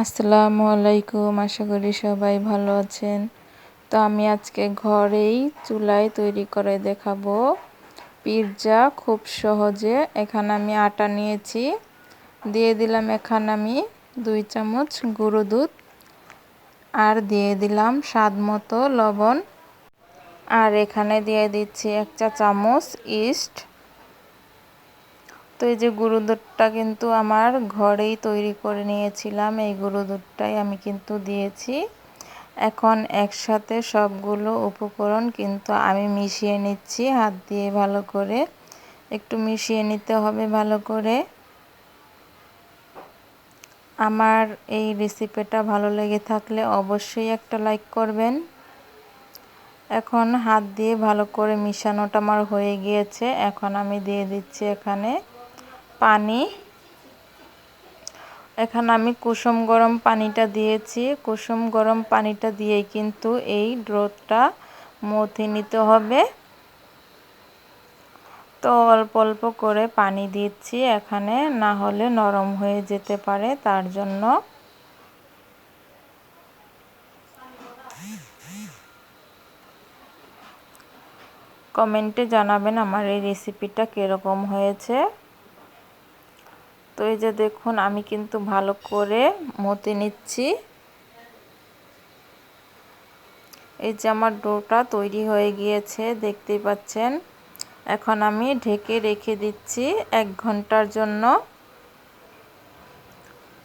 আসসালামু আলাইকুম, আশা করি সবাই ভালো আছেন। তো আমি আজকে ঘরেই চুলায় তৈরি করে দেখাবো পিৎজা খুব সহজে। এখানে আমি আটা নিয়েছি, দিয়ে দিলাম এখানে আমি 2 চামচ গুঁড়ো দুধ, আর দিয়ে দিলাম স্বাদ মতো লবণ, আর এখানে দিয়ে দিচ্ছি 1 চা চামচ ইস্ট। তো এই যে গুঁড়ো দুধটা কিন্তু আমার ঘরেই তৈরি করে নিয়েছিলাম, এই গুঁড়ো দুধটাই আমি কিন্তু দিয়েছি। এখন একসাথে সবগুলো উপকরণ কিন্তু আমি মিশিয়ে নিচ্ছি হাত দিয়ে, ভালো করে একটু মিশিয়ে নিতে হবে ভালো করে। আমার এই রেসিপিটা ভালো লেগে থাকলে অবশ্যই একটা লাইক করবেন। এখন হাত দিয়ে ভালো করে মিশানোটা আমার হয়ে গিয়েছে। এখন আমি দিয়ে দিচ্ছি এখানে পানি। এখানে আমি কুসুম গরম পানিটা দিয়েছি। কুসুম গরম পানিটা দিয়েই কিন্তু এই ডোটা মথে নিতে হবে। তো অল্প অল্প করে পানি দিচ্ছি এখানে, না হলে নরম হয়ে যেতে পারে, তার জন্য। কমেন্টে জানাবেন আমার এই রেসিপিটা কীরকম হয়েছে। তো এই যে দেখুন, আমি কিন্তু ভালো করে মথে নিচ্ছি। এই যে আমার ডোটা তৈরি হয়ে গিয়েছে, দেখতেই পাচ্ছেন। এখন আমি ঢেকে রেখে দিচ্ছি 1 ঘন্টার জন্য।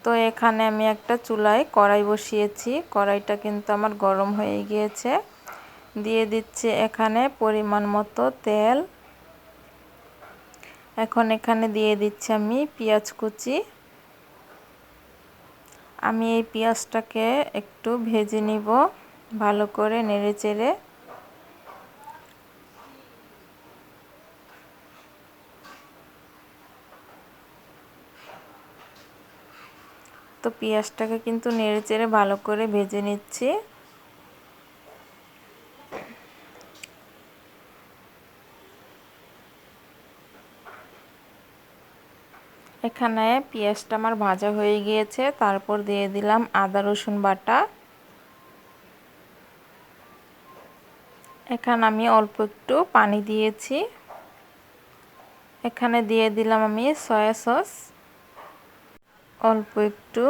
তো এখানে আমি একটা চুলায় কড়াই বসিয়েছি, কড়াইটা কিন্তু আমার গরম হয়ে গিয়েছে। দিয়ে দিচ্ছি এখানে পরিমাণ মতো তেল। এখন এখানে দিয়ে দিচ্ছি আমি পেঁয়াজ কুচি। আমি এই পেঁয়াজটাকে একটু ভেজে নিব ভালো করে নেড়েচেড়ে। তো পেঁয়াজটাকে কিন্তু নেড়েচেড়ে ভালো করে ভেজে নিচ্ছি। এখানে পেঁয়াজটা আমার ভাজা হয়ে গিয়েছে, তারপর দিয়ে দিলাম আদা রসুন বাটা। এখানে আমি অল্প একটু পানি দিয়েছি। এখানে দিয়ে দিলাম আমি সয়া সস অল্প একটু,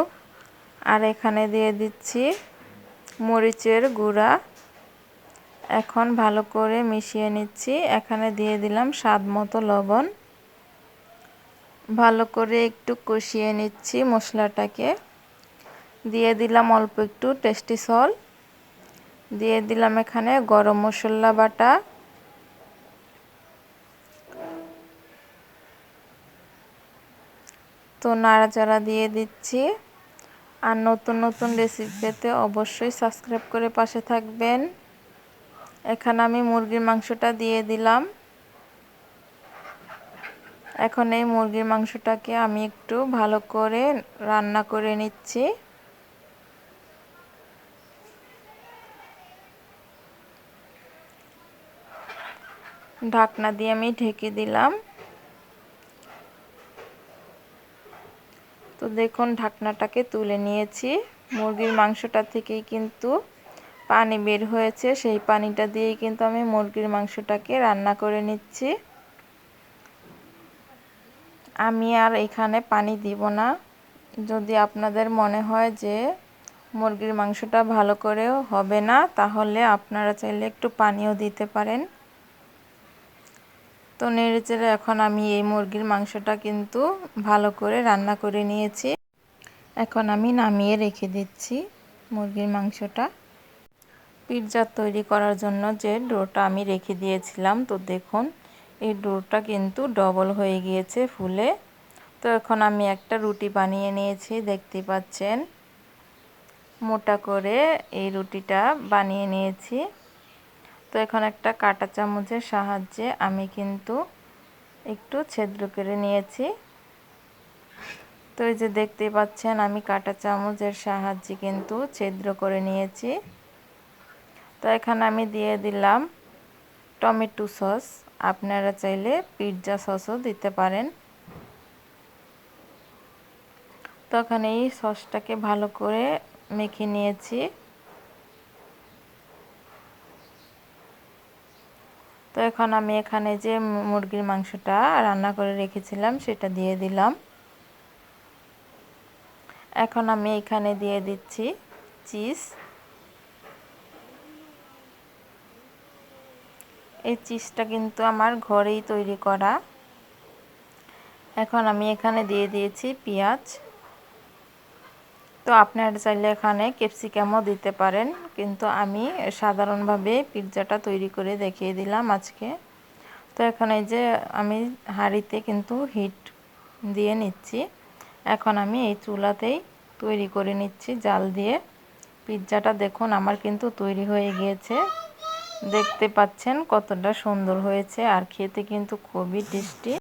আর এখানে দিয়ে দিচ্ছি মরিচের গুঁড়া। এখন ভালো করে মিশিয়ে নিচ্ছি। এখানে দিয়ে দিলাম স্বাদ মতো লবণ। ভালো করে একটু কষিয়ে নিচ্ছি মশলাটাকে। দিয়ে দিলাম অল্প একটু টেস্টি সল্ট। দিয়ে দিলাম এখানে গরম মশলা বাটা। তো নাড়াচাড়া দিয়ে দিচ্ছি। আর নতুন নতুন রেসিপি পেতে অবশ্যই সাবস্ক্রাইব করে পাশে থাকবেন। এখানে আমি মুরগির মাংসটা দিয়ে দিলাম। এখন এই মুরগির মাংসটাকে আমি একটু ভালো করে রান্না করে নিচ্ছি। ঢাকনা দিয়ে আমি ঢেকে দিলাম। তো দেখুন, ঢাকনাটাকে তুলে নিয়েছি। মুরগির মাংসটা থেকেই কিন্তু পানি বের হয়েছে, সেই পানিটা দিয়েই কিন্তু আমি মুরগির মাংসটাকে রান্না করে নিচ্ছি। আমি আর এখানে পানি দিব না। যদি আপনাদের মনে হয় যে মুরগির মাংসটা ভালো করে হবে না, তাহলে আপনারা চাইলে একটু পানিও দিতে পারেন। তো নেড়েচেড়ে এখন আমি এই মুরগির মাংসটা কিন্তু ভালো করে রান্না করে নিয়েছি। এখন আমি নামিয়ে রেখে দিচ্ছি মুরগির মাংসটা। পিৎজা তৈরি করার জন্য যে ডোটা আমি রেখে দিয়েছিলাম, তো দেখুন এই ডোটা কিন্তু ডবল হয়ে গিয়েছে ফুলে। তো এখন আমি একটা রুটি বানিয়ে নিয়েছি, দেখতে পাচ্ছেন। মোটা করে এই রুটিটা বানিয়ে নিয়েছি। তো এখন একটা কাঁটা চামচের সাহায্যে আমি কিন্তু একটু ছিদ্র করে নিয়েছি। তো এই যে দেখতে পাচ্ছেন, আমি কাঁটা চামচের সাহায্যে কিন্তু ছিদ্র করে নিয়েছি। তো এখানে আমি দিয়ে দিলাম টমেটো সস। আপনারা চাইলে পিৎজা সসও দিতে পারেন। তখন এই সসটাকে ভালো করে মেখে নিয়েছি। তো এখন আমি এখানে যে মুরগির মাংসটা রান্না করে রেখেছিলাম সেটা দিয়ে দিলাম। এখন আমি এখানে দিয়ে দিচ্ছি চিজ। এই চিজটা কিন্তু আমার ঘরেই তৈরি করা। এখন আমি এখানে দিয়ে দিয়েছি পেঁয়াজ। তো আপনারা চাইলে এখানে ক্যাপসিকামও দিতে পারেন, কিন্তু আমি সাধারণভাবে পিৎজাটা তৈরি করে দেখিয়ে দিলাম আজকে। তো এখন এই যে আমি হাঁড়িতে কিন্তু হিট দিয়ে নিচ্ছি। এখন আমি এই চুলাতেই তৈরি করে নিচ্ছি জাল দিয়ে। পিৎজাটা দেখুন আমার কিন্তু তৈরি হয়ে গিয়েছে। দেখতে পাচ্ছেন কতটা সুন্দর হয়েছে, আর খেতে কিন্তু খুবই টেস্টি।